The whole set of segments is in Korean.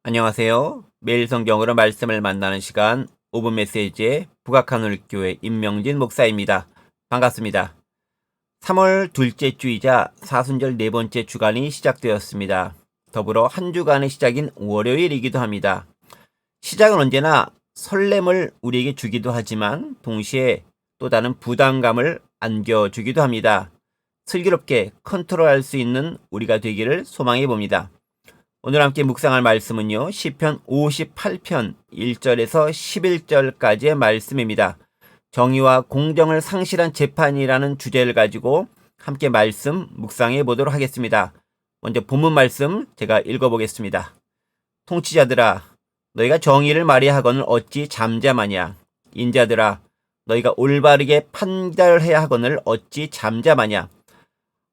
안녕하세요. 매일 성경으로 말씀을 만나는 시간 5분 메시지의 북악하늘교회 임명진 목사입니다. 반갑습니다. 3월 둘째 주이자 사순절 네 번째 주간이 시작되었습니다. 더불어 한 주간의 시작인 월요일이기도 합니다. 시작은 언제나 설렘을 우리에게 주기도 하지만 동시에 또 다른 부담감을 안겨주기도 합니다. 슬기롭게 컨트롤할 수 있는 우리가 되기를 소망해 봅니다. 오늘 함께 묵상할 말씀은요, 시편 58편 1절에서 11절까지의 말씀입니다. 정의와 공정을 상실한 재판이라는 주제를 가지고 함께 말씀 묵상해 보도록 하겠습니다. 먼저 본문 말씀 제가 읽어보겠습니다. 통치자들아, 너희가 정의를 말해야 하거늘 어찌 잠잠하냐? 인자들아, 너희가 올바르게 판결해야 하거늘 어찌 잠잠하냐?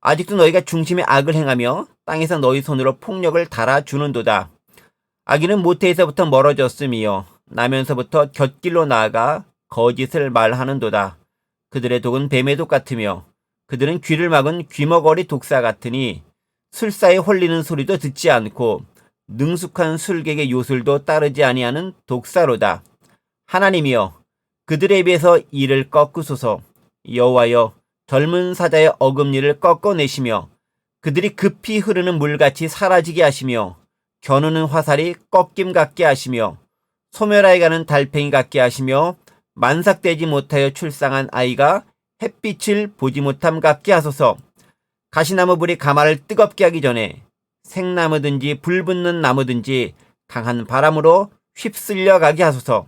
아직도 너희가 중심에 악을 행하며 땅에서 너희 손으로 폭력을 달아주는도다. 악인은 모태에서부터 멀어졌으며 나면서부터 곁길로 나아가 거짓을 말하는도다. 그들의 독은 뱀의 독 같으며 그들은 귀를 막은 귀머거리 독사 같으니 술사에 홀리는 소리도 듣지 않고 능숙한 술객의 요술도 따르지 아니하는 독사로다. 하나님이여, 그들에 비해서 이를 꺾으소서. 여호와여, 젊은 사자의 어금니를 꺾어내시며 그들이 급히 흐르는 물같이 사라지게 하시며 겨누는 화살이 꺾임 같게 하시며 소멸하여 가는 달팽이 같게 하시며 만삭되지 못하여 출산한 아이가 햇빛을 보지 못함 같게 하소서. 가시나무 불이 가마를 뜨겁게 하기 전에 생나무든지 불붙는 나무든지 강한 바람으로 휩쓸려 가게 하소서.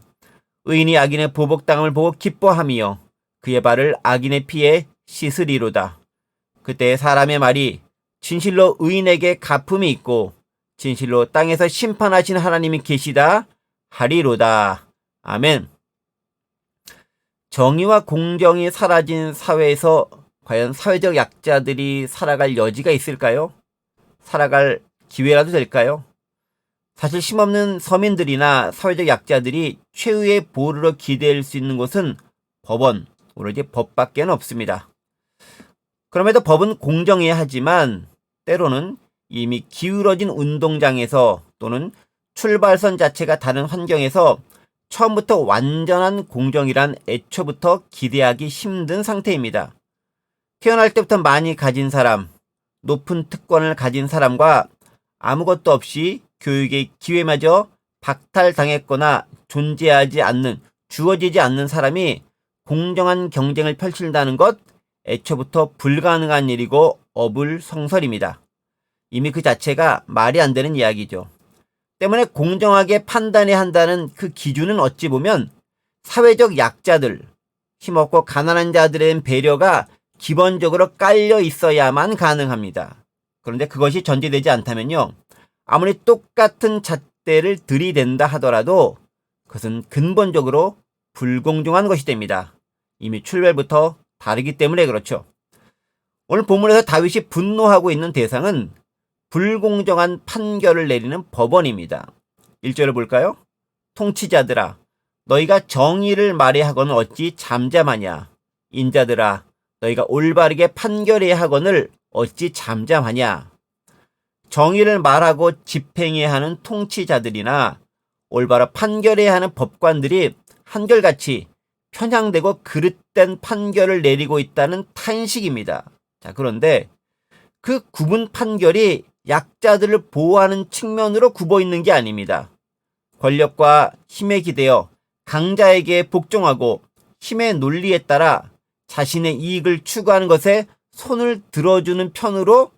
의인이 악인의 보복당함을 보고 기뻐하며 그의 발을 악인의 피에 씻으리로다. 그때 사람의 말이 진실로 의인에게 갚음이 있고 진실로 땅에서 심판하신 하나님이 계시다 하리로다. 아멘. 정의와 공정이 사라진 사회에서 과연 사회적 약자들이 살아갈 여지가 있을까요? 살아갈 기회라도 될까요? 사실 힘없는 서민들이나 사회적 약자들이 최후의 보루로 기댈 수 있는 곳은 법원, 오로지 법밖에 없습니다. 그럼에도 법은 공정해야 하지만 때로는 이미 기울어진 운동장에서 또는 출발선 자체가 다른 환경에서 처음부터 완전한 공정이란 애초부터 기대하기 힘든 상태입니다. 태어날 때부터 많이 가진 사람, 높은 특권을 가진 사람과 아무것도 없이 교육의 기회마저 박탈당했거나 존재하지 않는, 주어지지 않는 사람이 공정한 경쟁을 펼친다는 것, 애초부터 불가능한 일이고 어불성설입니다. 이미 그 자체가 말이 안 되는 이야기죠. 때문에 공정하게 판단해야 한다는 그 기준은 어찌 보면 사회적 약자들, 힘없고 가난한 자들의 배려가 기본적으로 깔려 있어야만 가능합니다. 그런데 그것이 전제되지 않다면요, 아무리 똑같은 잣대를 들이댄다 하더라도 그것은 근본적으로 불공정한 것이 됩니다. 이미 출발부터 다르기 때문에 그렇죠. 오늘 본문에서 다윗이 분노하고 있는 대상은 불공정한 판결을 내리는 법원입니다. 1절을 볼까요? 통치자들아, 너희가 정의를 말해야 하거늘 어찌 잠잠하냐? 인자들아, 너희가 올바르게 판결해야 하거늘 어찌 잠잠하냐? 정의를 말하고 집행해야 하는 통치자들이나 올바로 판결해야 하는 법관들이 한결같이 편향되고 그릇된 판결을 내리고 있다는 탄식입니다. 자, 그런데 그 구분 판결이 약자들을 보호하는 측면으로 굽어 있는 게 아닙니다. 권력과 힘에 기대어 강자에게 복종하고 힘의 논리에 따라 자신의 이익을 추구하는 것에 손을 들어주는 편으로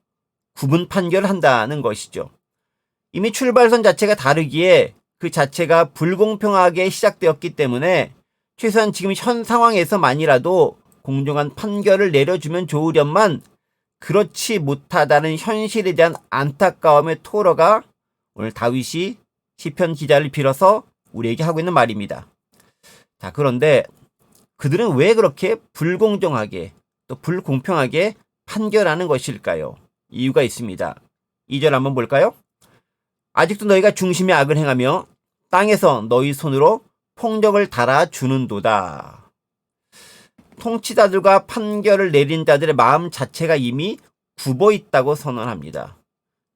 구분 판결을 한다는 것이죠. 이미 출발선 자체가 다르기에 그 자체가 불공평하게 시작되었기 때문에 최소한 지금 현 상황에서만이라도 공정한 판결을 내려주면 좋으련만 그렇지 못하다는 현실에 대한 안타까움의 토로가 오늘 다윗이 시편 기자를 빌어서 우리에게 하고 있는 말입니다. 자, 그런데 그들은 왜 그렇게 불공정하게 또 불공평하게 판결하는 것일까요? 이유가 있습니다. 2절 한번 볼까요? 아직도 너희가 중심에 악을 행하며 땅에서 너희 손으로 폭력을 달아주는도다. 통치자들과 판결을 내린 자들의 마음 자체가 이미 굽어 있다고 선언합니다.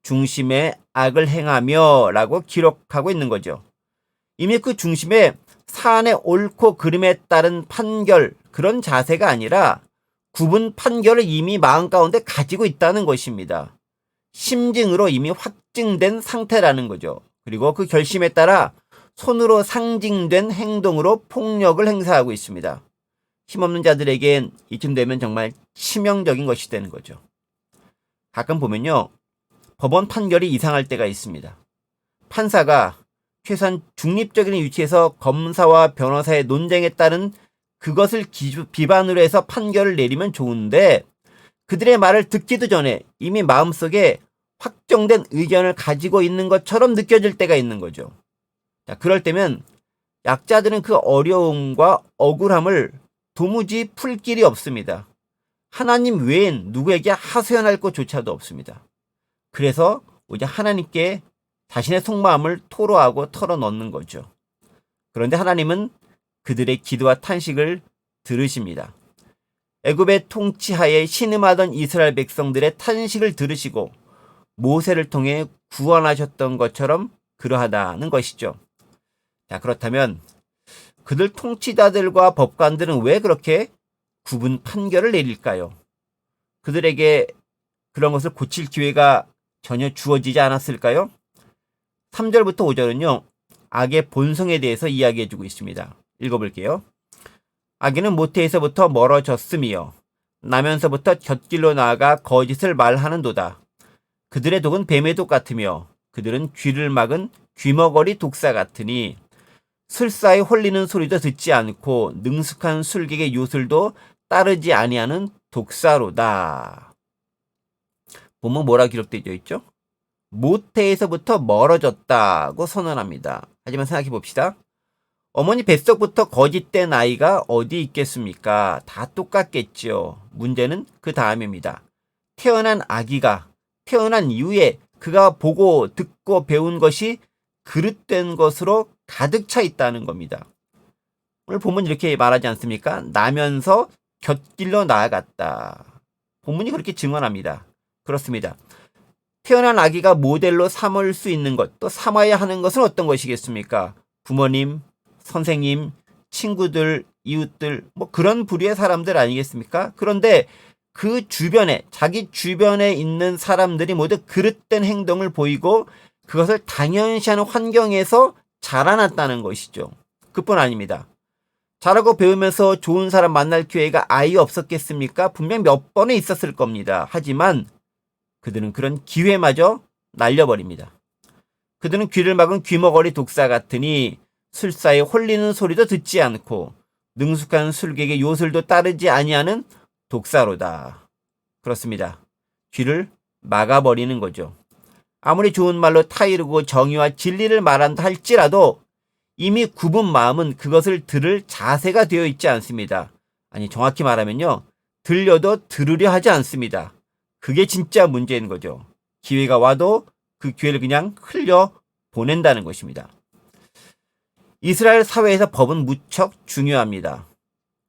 중심에 악을 행하며 라고 기록하고 있는 거죠. 이미 그 중심에 사안의 옳고 그름에 따른 판결, 그런 자세가 아니라 구분 판결을 이미 마음 가운데 가지고 있다는 것입니다. 심증으로 이미 확증된 상태라는 거죠. 그리고 그 결심에 따라 손으로 상징된 행동으로 폭력을 행사하고 있습니다. 힘없는 자들에겐 이쯤 되면 정말 치명적인 것이 되는 거죠. 가끔 보면요, 법원 판결이 이상할 때가 있습니다. 판사가 최소한 중립적인 위치에서 검사와 변호사의 논쟁에 따른 그것을 비반으로 해서 판결을 내리면 좋은데, 그들의 말을 듣기도 전에 이미 마음속에 확정된 의견을 가지고 있는 것처럼 느껴질 때가 있는 거죠. 자, 그럴 때면 약자들은 그 어려움과 억울함을 도무지 풀 길이 없습니다. 하나님 외엔 누구에게 하소연할 것조차도 없습니다. 그래서 오직 하나님께 자신의 속마음을 토로하고 털어넣는 거죠. 그런데 하나님은 그들의 기도와 탄식을 들으십니다. 애굽의 통치하에 신음하던 이스라엘 백성들의 탄식을 들으시고 모세를 통해 구원하셨던 것처럼 그러하다는 것이죠. 자, 그렇다면 그들 통치자들과 법관들은 왜 그렇게 구분 판결을 내릴까요? 그들에게 그런 것을 고칠 기회가 전혀 주어지지 않았을까요? 3절부터 5절은요, 악의 본성에 대해서 이야기해주고 있습니다. 읽어볼게요. 악인은 모태에서부터 멀어졌으며 나면서부터 곁길로 나아가 거짓을 말하는도다. 그들의 독은 뱀의 독 같으며 그들은 귀를 막은 귀머거리 독사 같으니 술사에 홀리는 소리도 듣지 않고 능숙한 술객의 요술도 따르지 아니하는 독사로다. 보면 뭐라 기록되어 있죠? 모태에서부터 멀어졌다고 선언합니다. 하지만 생각해 봅시다. 어머니 뱃속부터 거짓된 아이가 어디 있겠습니까? 다 똑같겠죠. 문제는 그 다음입니다. 태어난 아기가 태어난 이후에 그가 보고 듣고 배운 것이 그릇된 것으로 가득 차 있다는 겁니다. 오늘 본문 이렇게 말하지 않습니까? 나면서 곁길로 나아갔다. 본문이 그렇게 증언합니다. 그렇습니다. 태어난 아기가 모델로 삼을 수 있는 것, 또 삼아야 하는 것은 어떤 것이겠습니까? 부모님, 선생님, 친구들, 이웃들, 뭐 그런 부류의 사람들 아니겠습니까? 그런데 그 주변에, 자기 주변에 있는 사람들이 모두 그릇된 행동을 보이고 그것을 당연시하는 환경에서 자라났다는 것이죠. 그뿐 아닙니다. 자라고 배우면서 좋은 사람 만날 기회가 아예 없었겠습니까? 분명 몇 번은 있었을 겁니다. 하지만 그들은 그런 기회마저 날려버립니다. 그들은 귀를 막은 귀머거리 독사 같으니 술사에 홀리는 소리도 듣지 않고 능숙한 술객의 요술도 따르지 아니하는 독사로다. 그렇습니다. 귀를 막아버리는 거죠. 아무리 좋은 말로 타이르고 정의와 진리를 말한다 할지라도 이미 굽은 마음은 그것을 들을 자세가 되어 있지 않습니다. 아니, 정확히 말하면요, 들려도 들으려 하지 않습니다. 그게 진짜 문제인 거죠. 기회가 와도 그 기회를 그냥 흘려 보낸다는 것입니다. 이스라엘 사회에서 법은 무척 중요합니다.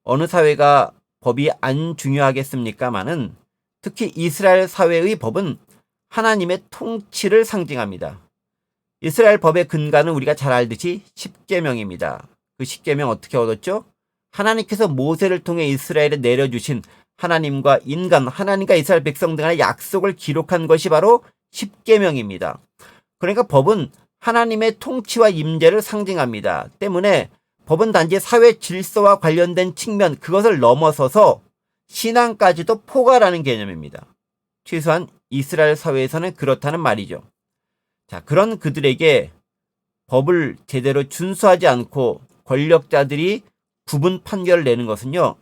어느 사회가 법이 안 중요하겠습니까마는 특히 이스라엘 사회의 법은 하나님의 통치를 상징합니다. 이스라엘 법의 근간은 우리가 잘 알듯이 십계명입니다. 그 십계명 어떻게 얻었죠? 하나님께서 모세를 통해 이스라엘에 내려주신 하나님과 인간, 하나님과 이스라엘 백성 등 간의 약속을 기록한 것이 바로 십계명입니다. 그러니까 법은 하나님의 통치와 임재를 상징합니다. 때문에 법은 단지 사회 질서와 관련된 측면, 그것을 넘어서서 신앙까지도 포괄하는 개념입니다. 최소한 이스라엘 사회에서는 그렇다는 말이죠. 자, 그런 그들에게 법을 제대로 준수하지 않고 권력자들이 구분 판결을 내는 것은요,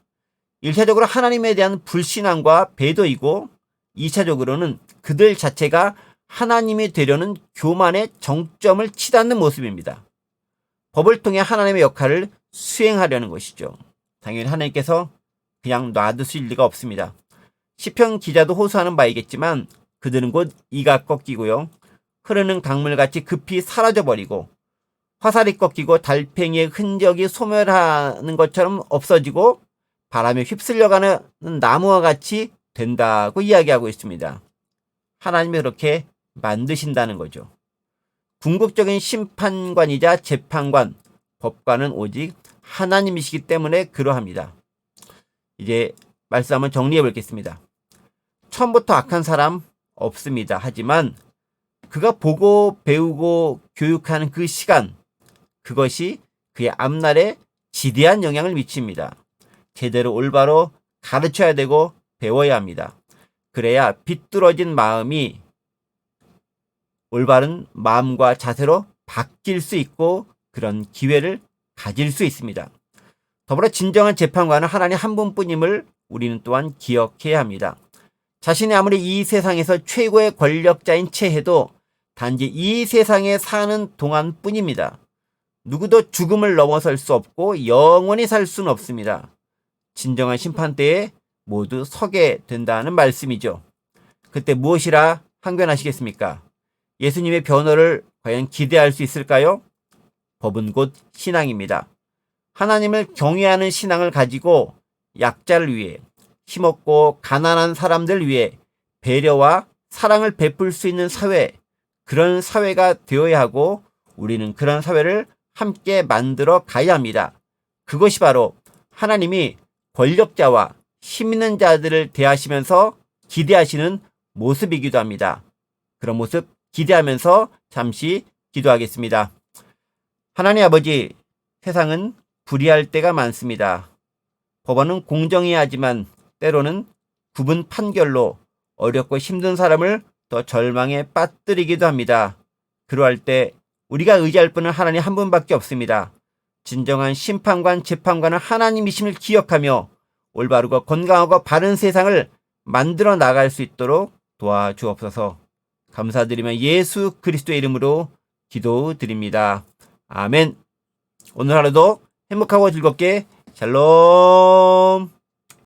1차적으로 하나님에 대한 불신앙과 배도이고 2차적으로는 그들 자체가 하나님이 되려는 교만의 정점을 치닫는 모습입니다. 법을 통해 하나님의 역할을 수행하려는 것이죠. 당연히 하나님께서 그냥 놔두실 리가 없습니다. 시편 기자도 호소하는 바이겠지만 그들은 곧 이가 꺾이고요, 흐르는 강물같이 급히 사라져버리고 화살이 꺾이고 달팽이의 흔적이 소멸하는 것처럼 없어지고 바람에 휩쓸려가는 나무와 같이 된다고 이야기하고 있습니다. 하나님이 그렇게 만드신다는 거죠. 궁극적인 심판관이자 재판관, 법관은 오직 하나님이시기 때문에 그러합니다. 이제 말씀 한번 정리해 보겠습니다. 처음부터 악한 사람 없습니다. 하지만 그가 보고 배우고 교육하는 그 시간, 그것이 그의 앞날에 지대한 영향을 미칩니다. 제대로 올바로 가르쳐야 되고 배워야 합니다. 그래야 비뚤어진 마음이 올바른 마음과 자세로 바뀔 수 있고 그런 기회를 가질 수 있습니다. 더불어 진정한 재판관은 하나님 한 분뿐임을 우리는 또한 기억해야 합니다. 자신이 아무리 이 세상에서 최고의 권력자인 채 해도 단지 이 세상에 사는 동안뿐입니다. 누구도 죽음을 넘어설 수 없고 영원히 살 수는 없습니다. 진정한 심판대에 모두 서게 된다는 말씀이죠. 그때 무엇이라 항변하시겠습니까? 예수님의 변호를 과연 기대할 수 있을까요? 법은 곧 신앙입니다. 하나님을 경외하는 신앙을 가지고 약자를 위해, 힘없고 가난한 사람들 위해 배려와 사랑을 베풀 수 있는 사회, 그런 사회가 되어야 하고 우리는 그런 사회를 함께 만들어 가야 합니다. 그것이 바로 하나님이 권력자와 힘 있는 자들을 대하시면서 기대하시는 모습이기도 합니다. 그런 모습 기대하면서 잠시 기도하겠습니다. 하나님 아버지, 세상은 불의할 때가 많습니다. 법원은 공정해야 하지만 때로는 굽은 판결로 어렵고 힘든 사람을 더 절망에 빠뜨리기도 합니다. 그러할 때 우리가 의지할 분은 하나님 한 분밖에 없습니다. 진정한 심판관, 재판관은 하나님이심을 기억하며 올바르고 건강하고 바른 세상을 만들어 나갈 수 있도록 도와주옵소서. 감사드리며 예수 그리스도의 이름으로 기도드립니다. 아멘. 오늘 하루도 행복하고 즐겁게 샬롬.